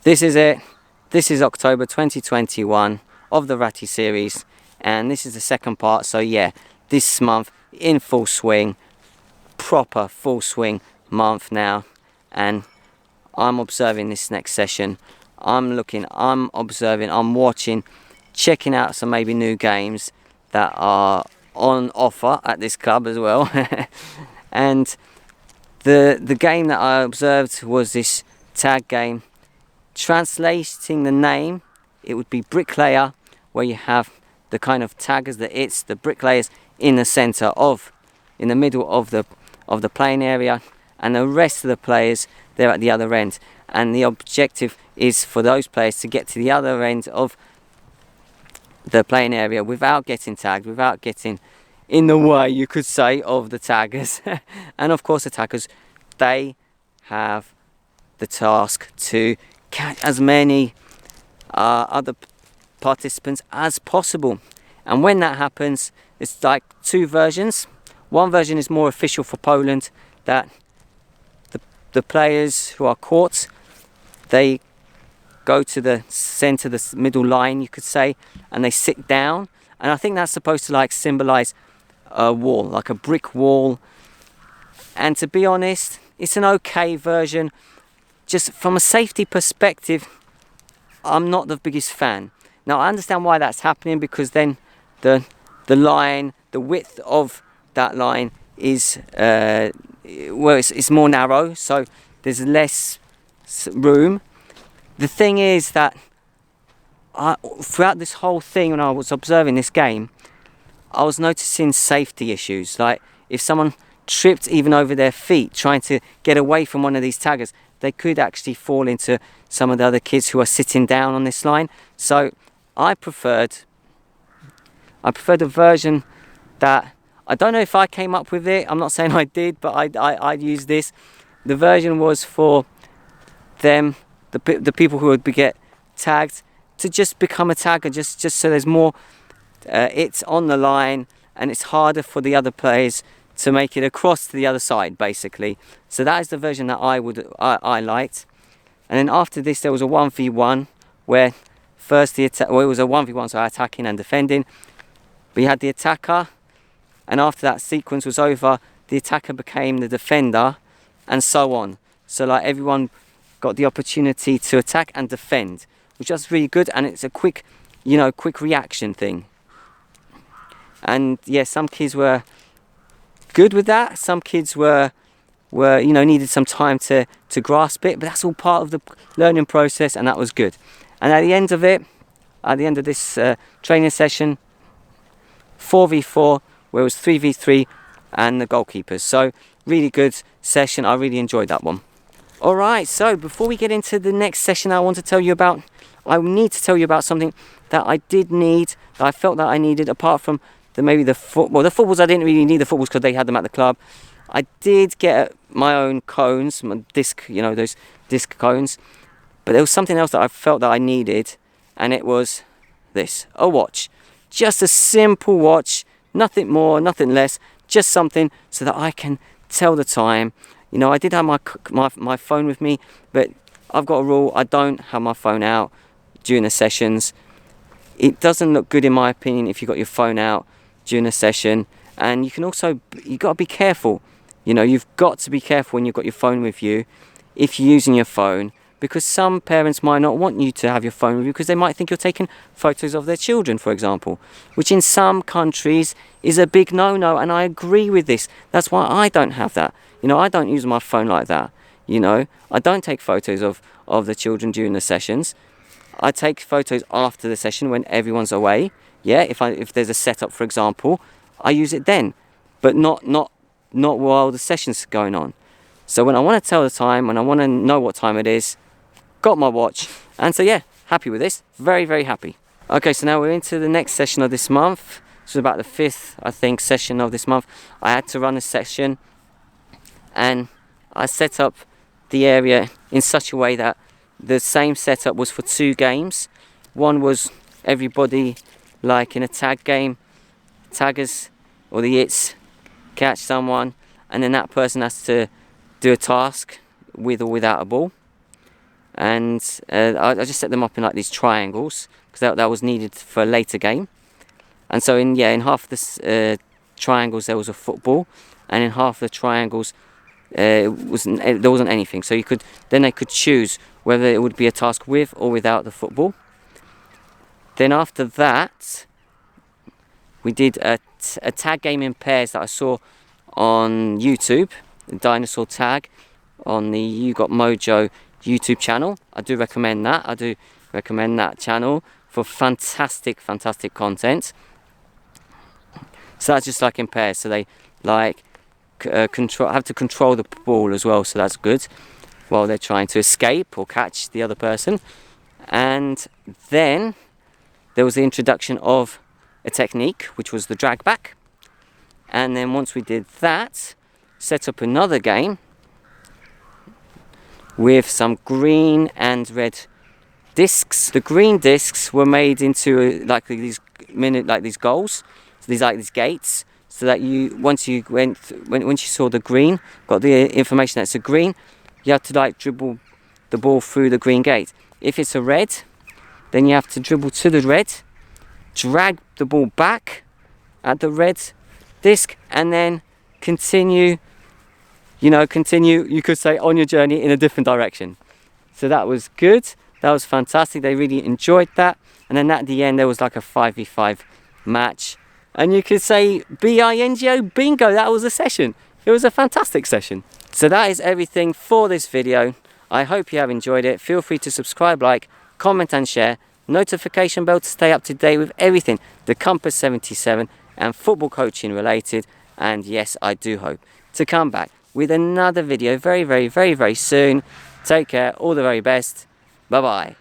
this is it. This is October 2021 of the VRATTY series, and this is the second part. So yeah, this month in full swing, proper full swing month now, and I'm observing this next session. I'm looking, I'm observing, I'm watching, checking out some maybe new games that are on offer at this club as well. And the game that I observed was this tag game. Translating the name, it would be bricklayer, where you have the kind of taggers, the bricklayers in the center of, in the middle of the playing area, and the rest of the players they're at the other end. And the objective is for those players to get to the other end of the playing area without getting tagged, without getting in the way, you could say, of the taggers. And of course the taggers, they have the task to catch as many other participants as possible. And when that happens, it's like two versions. One version is more official for Poland, that the players who are caught, they go to the center, the middle line, you could say, and they sit down. And I think that's supposed to like symbolize a wall, like a brick wall. And to be honest, it's an okay version. Just from a safety perspective, I'm not the biggest fan. Now I understand why that's happening, because then the line, the width of that line is well, it's more narrow, so there's less room. The thing is that throughout this whole thing, when I was observing this game, I was noticing safety issues. Like if someone tripped even over their feet trying to get away from one of these taggers, they could actually fall into some of the other kids who are sitting down on this line. So I preferred a version that, I don't know if I came up with it, I'm not saying I did, but I used this. The version was for them, the people who would get tagged, to just become a tagger, just so there's more, it's on the line and it's harder for the other players to make it across to the other side, basically. So that is the version that I liked. And then after this there was a 1v1, where first it was a 1v1, so attacking and defending. We had the attacker, and after that sequence was over, the attacker became the defender, and so on. So like everyone got the opportunity to attack and defend, which was really good, and it's a quick, quick reaction thing. And yeah, some kids were good with that. Some kids were needed some time to grasp it, but that's all part of the learning process, and that was good. And at the end of it, at the end of this training session, 4v4, where it was 3v3 and the goalkeepers. So really good session. I really enjoyed that one. All right, so before we get into the next session, I need to tell you about something that I did need, that I felt that I needed, apart from the footballs. I didn't really need the footballs because they had them at the club. I did get my own cones, my disc, those disc cones. But there was something else that I felt that I needed, and it was this, a watch. Just a simple watch, nothing more, nothing less, just something so that I can tell the time. I did have my phone with me, but I've got a rule, I don't have my phone out during the sessions. It doesn't look good, in my opinion, if you've got your phone out during a session. And you've got to be careful. You've got to be careful when you've got your phone with you, if you're using your phone, because some parents might not want you to have your phone with you because they might think you're taking photos of their children, for example, which in some countries is a big no-no, and I agree with this. That's why I don't have that. I don't use my phone like that. I don't take photos of the children during the sessions. I take photos after the session when everyone's away. Yeah, if there's a setup, for example, I use it then, but not while the session's going on. So when I want to tell the time, when I want to know what time it is, got my watch. And so yeah, happy with this, very, very happy. Okay, so now we're into the next session of this month. This was about the 5th, I think, session of this month. I had to run a session, and I set up the area in such a way that the same setup was for 2 games. One was everybody, like in a tag game, taggers or the its catch someone, and then that person has to do a task with or without a ball. and I just set them up in like these triangles because that was needed for a later game. And so in half the triangles there was a football, and in half the triangles there wasn't anything. So they could choose whether it would be a task with or without the football. Then after that, we did a tag game in pairs that I saw on YouTube, the dinosaur tag on the You Got Mojo YouTube channel. I do recommend that. I do recommend that channel for fantastic content. So that's just like in pairs. So they like have to control the ball as well. So that's good while they're trying to escape or catch the other person. And then there was the introduction of a technique, which was the drag back. And then once we did that, set up another game with some green and red discs. The green discs were made into like these goals, so these gates, so that once you saw the green, got the information that it's a green, you have to like dribble the ball through the green gate. If it's a red, then you have to dribble to the red, drag the ball back at the red disc, and then continue, you could say, on your journey in a different direction. So that was good. That was fantastic. They really enjoyed that. And then at the end, there was like a 5v5 match. And you could say bingo, bingo, that was a session. It was a fantastic session. So that is everything for this video. I hope you have enjoyed it. Feel free to subscribe, like, comment and share. Notification bell to stay up to date with everything the Compass 77 and football coaching related. And yes, I do hope to come back with another video very soon. Take care, all the very best. Bye bye.